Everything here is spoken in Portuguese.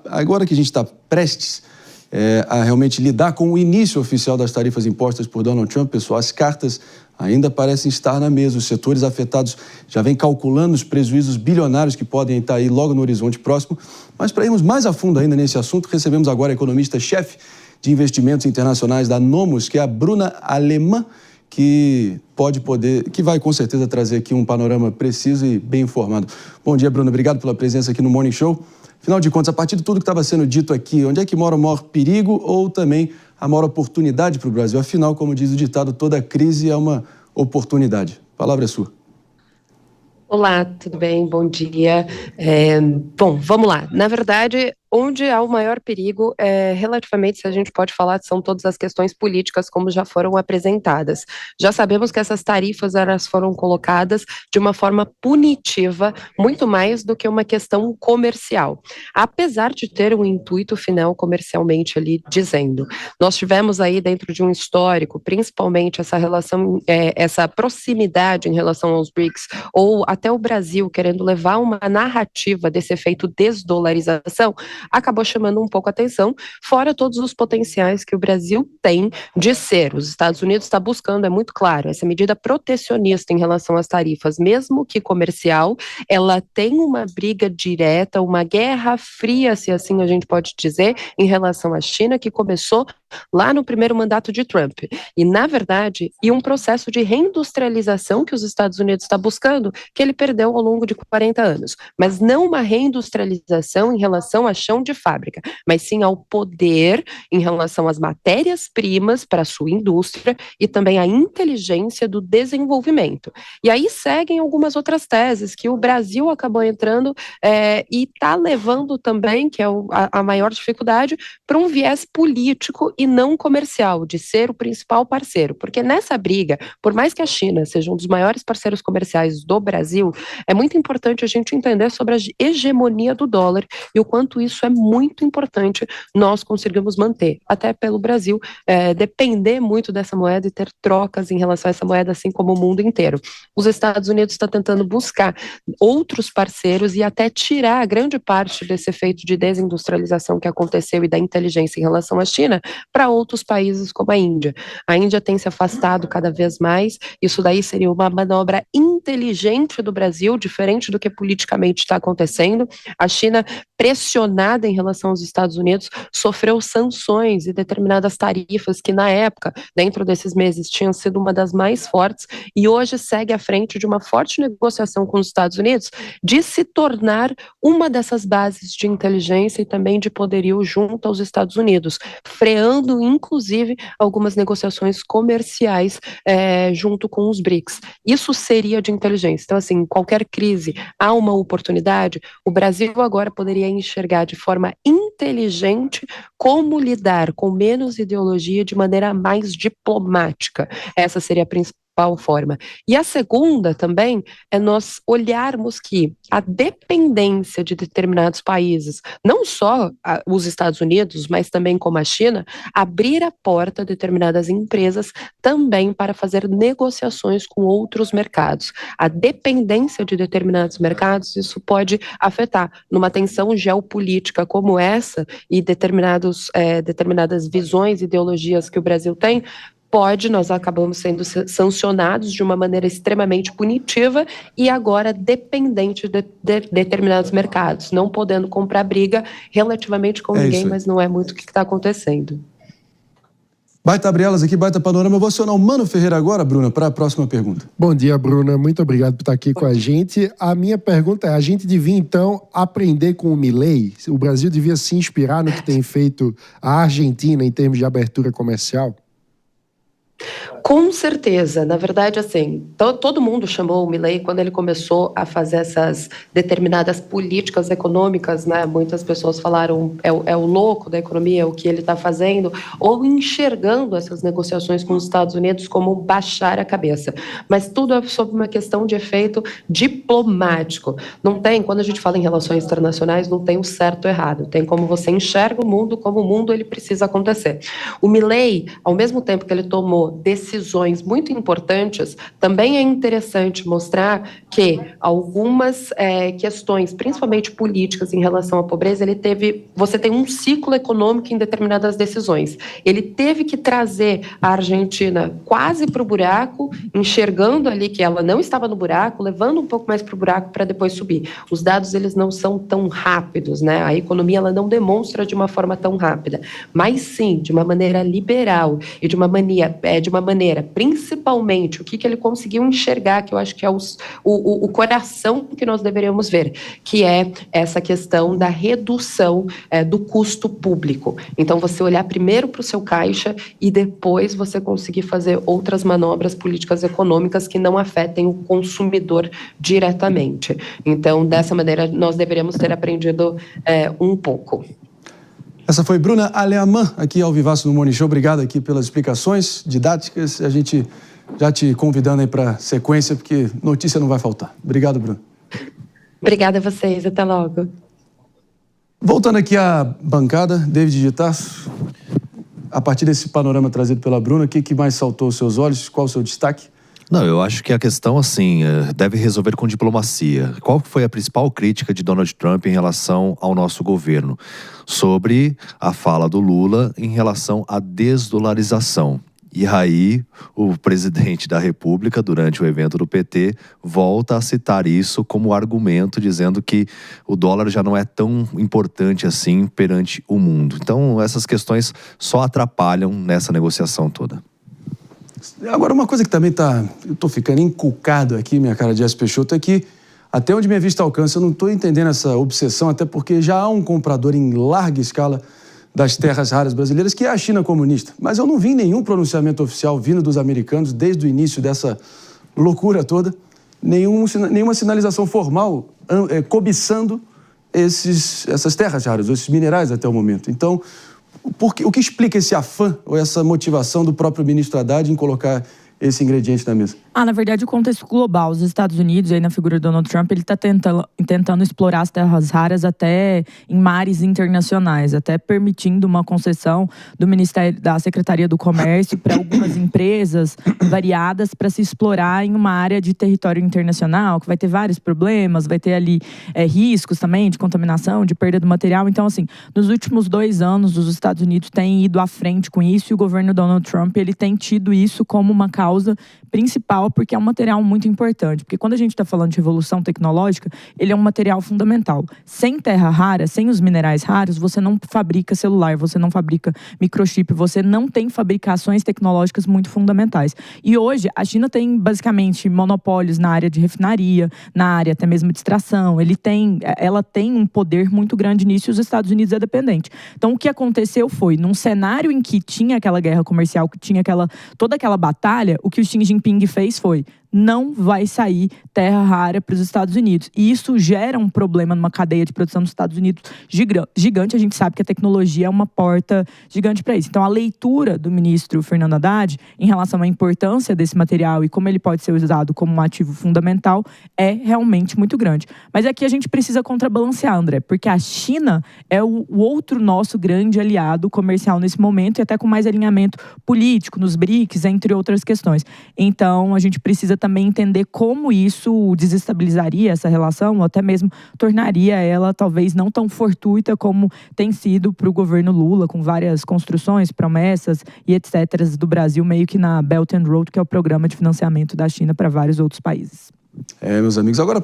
agora que a gente está prestes a realmente lidar com o início oficial das tarifas impostas por Donald Trump, pessoal, as cartas ainda parecem estar na mesa. Os setores afetados já vêm calculando os prejuízos bilionários que podem estar aí logo no horizonte próximo. Mas para irmos mais a fundo ainda nesse assunto, recebemos agora a economista-chefe de investimentos internacionais da Nomos, que é a Bruna Alemã, que vai com certeza trazer aqui um panorama preciso e bem informado. Bom dia, Bruna. Obrigado pela presença aqui no Morning Show. Afinal de contas, a partir de tudo que estava sendo dito aqui, onde é que mora o maior perigo ou também a maior oportunidade para o Brasil? Afinal, como diz o ditado, toda crise é uma oportunidade. A palavra é sua. Olá, tudo bem? Bom dia. Bom, vamos lá. Na verdade, onde há o maior perigo, relativamente, se a gente pode falar, são todas as questões políticas, como já foram apresentadas. Já sabemos que essas tarifas, elas foram colocadas de uma forma punitiva, muito mais do que uma questão comercial. Apesar de ter um intuito final comercialmente ali dizendo. Nós tivemos aí dentro de um histórico, principalmente essa relação, essa proximidade em relação aos BRICS, ou até o Brasil querendo levar uma narrativa desse efeito desdolarização, acabou chamando um pouco a atenção, fora todos os potenciais que o Brasil tem de ser. Os Estados Unidos está buscando, é muito claro, essa medida protecionista em relação às tarifas, mesmo que comercial, ela tem uma briga direta, uma guerra fria, se assim a gente pode dizer, em relação à China, que começou lá no primeiro mandato de Trump. E, na verdade, um processo de reindustrialização que os Estados Unidos está buscando, que ele perdeu ao longo de 40 anos. Mas não uma reindustrialização em relação a chão de fábrica, mas sim ao poder em relação às matérias-primas para a sua indústria e também à inteligência do desenvolvimento. E aí seguem algumas outras teses que o Brasil acabou entrando e está levando também, que é a maior dificuldade, para um viés político e não comercial, de ser o principal parceiro. Porque nessa briga, por mais que a China seja um dos maiores parceiros comerciais do Brasil, é muito importante a gente entender sobre a hegemonia do dólar e o quanto isso é muito importante nós conseguimos manter, até pelo Brasil depender muito dessa moeda e ter trocas em relação a essa moeda, assim como o mundo inteiro. Os Estados Unidos estão tentando buscar outros parceiros e até tirar grande parte desse efeito de desindustrialização que aconteceu e da inteligência em relação à China para outros países como a Índia. A Índia tem se afastado cada vez mais, isso daí seria uma manobra inteligente do Brasil, diferente do que politicamente está acontecendo. A China, pressionada em relação aos Estados Unidos, sofreu sanções e determinadas tarifas que, na época, dentro desses meses, tinham sido uma das mais fortes e hoje segue à frente de uma forte negociação com os Estados Unidos de se tornar uma dessas bases de inteligência e também de poderio junto aos Estados Unidos, freando, inclusive, algumas negociações comerciais junto com os BRICS. Isso seria de inteligência. Então, assim, qualquer crise, há uma oportunidade, o Brasil agora poderia enxergar de forma inteligente como lidar com menos ideologia de maneira mais diplomática. Essa seria a principal forma. E a segunda também é nós olharmos que a dependência de determinados países, não só os Estados Unidos, mas também como a China, abrir a porta a determinadas empresas também para fazer negociações com outros mercados. A dependência de determinados mercados, isso pode afetar numa tensão geopolítica como essa e determinadas visões, ideologias que o Brasil tem, nós acabamos sendo sancionados de uma maneira extremamente punitiva e agora dependente de determinados mercados, não podendo comprar briga relativamente com ninguém, mas não é muito o que está acontecendo. Baita abre-elas aqui, baita panorama. Eu vou acionar o Mano Ferreira agora, Bruna, para a próxima pergunta. Bom dia, Bruna. Muito obrigado por estar aqui com a gente. A minha pergunta é, a gente devia, então, aprender com o Milei? O Brasil devia se inspirar no que tem feito a Argentina em termos de abertura comercial? Com certeza, na verdade, assim, todo mundo chamou o Milei quando ele começou a fazer essas determinadas políticas econômicas, né? Muitas pessoas falaram, é o louco da economia, é o que ele está fazendo, ou enxergando essas negociações com os Estados Unidos como baixar a cabeça. Mas tudo é sobre uma questão de efeito diplomático. Não tem, quando a gente fala em relações internacionais, não tem o certo ou errado, tem como você enxerga o mundo, como o mundo ele precisa acontecer. O Milei, ao mesmo tempo que ele tomou decisões decisões muito importantes, também é interessante mostrar que algumas questões, principalmente políticas em relação à pobreza, você tem um ciclo econômico em determinadas decisões. Ele teve que trazer a Argentina quase para o buraco, enxergando ali que ela não estava no buraco, levando um pouco mais para o buraco para depois subir. Os dados, eles não são tão rápidos, né? A economia, ela não demonstra de uma forma tão rápida, mas sim, de uma maneira liberal e de uma maneira, principalmente, o que ele conseguiu enxergar, que eu acho que é o coração que nós deveríamos ver, que é essa questão da redução do custo público. Então, você olhar primeiro para o seu caixa e depois você conseguir fazer outras manobras políticas econômicas que não afetem o consumidor diretamente. Então, dessa maneira, nós deveríamos ter aprendido um pouco. Essa foi Bruna Alemann, aqui ao Vivaço no Morning Show. Obrigado aqui pelas explicações didáticas. A gente já te convidando aí para sequência, porque notícia não vai faltar. Obrigado, Bruna. Obrigada a vocês. Até logo. Voltando aqui à bancada, David de Tarso, a partir desse panorama trazido pela Bruna, o que mais saltou aos seus olhos? Qual o seu destaque? Não, eu acho que a questão, assim, deve resolver com diplomacia. Qual foi a principal crítica de Donald Trump em relação ao nosso governo? Sobre a fala do Lula em relação à desdolarização. E aí, o presidente da República, durante o evento do PT, volta a citar isso como argumento, dizendo que o dólar já não é tão importante assim perante o mundo. Então, essas questões só atrapalham nessa negociação toda. Agora, uma coisa que também eu estou ficando encucado aqui, minha cara de S. Peixoto, é que até onde minha vista alcança, eu não estou entendendo essa obsessão, até porque já há um comprador em larga escala das terras raras brasileiras, que é a China comunista. Mas eu não vi nenhum pronunciamento oficial vindo dos americanos desde o início dessa loucura toda, nenhuma sinalização formal cobiçando essas terras raras, esses minerais até o momento. Então, o que explica esse afã ou essa motivação do próprio ministro Haddad em colocar esse ingrediente na mesa? Na verdade, o contexto global, os Estados Unidos, aí na figura do Donald Trump, ele está tentando explorar as terras raras até em mares internacionais, até permitindo uma concessão do Ministério, da Secretaria do Comércio para algumas empresas variadas para se explorar em uma área de território internacional, que vai ter vários problemas, vai ter ali riscos também de contaminação, de perda do material. Então, assim, nos últimos 2 anos, os Estados Unidos têm ido à frente com isso e o governo Donald Trump, ele tem tido isso como uma causa principal, porque é um material muito importante. Porque quando a gente está falando de revolução tecnológica, ele é um material fundamental. Sem terra rara, sem os minerais raros, você não fabrica celular, você não fabrica microchip, você não tem fabricações tecnológicas muito fundamentais. E hoje, a China tem basicamente monopólios na área de refinaria, na área até mesmo de extração. Ela tem um poder muito grande nisso e os Estados Unidos é dependente. Então, o que aconteceu foi, num cenário em que tinha aquela guerra comercial, que tinha toda aquela batalha, o que o Xi Jinping fez foi: não vai sair terra rara para os Estados Unidos. E isso gera um problema numa cadeia de produção dos Estados Unidos gigante. A gente sabe que a tecnologia é uma porta gigante para isso. Então, a leitura do ministro Fernando Haddad em relação à importância desse material e como ele pode ser usado como um ativo fundamental é realmente muito grande. Mas aqui a gente precisa contrabalancear, André, porque a China é o outro nosso grande aliado comercial nesse momento e até com mais alinhamento político nos BRICS, entre outras questões. Então, a gente precisa também entender como isso desestabilizaria essa relação, ou até mesmo tornaria ela talvez não tão fortuita como tem sido para o governo Lula, com várias construções, promessas e etc. do Brasil, meio que na Belt and Road, que é o programa de financiamento da China para vários outros países. Meus amigos, agora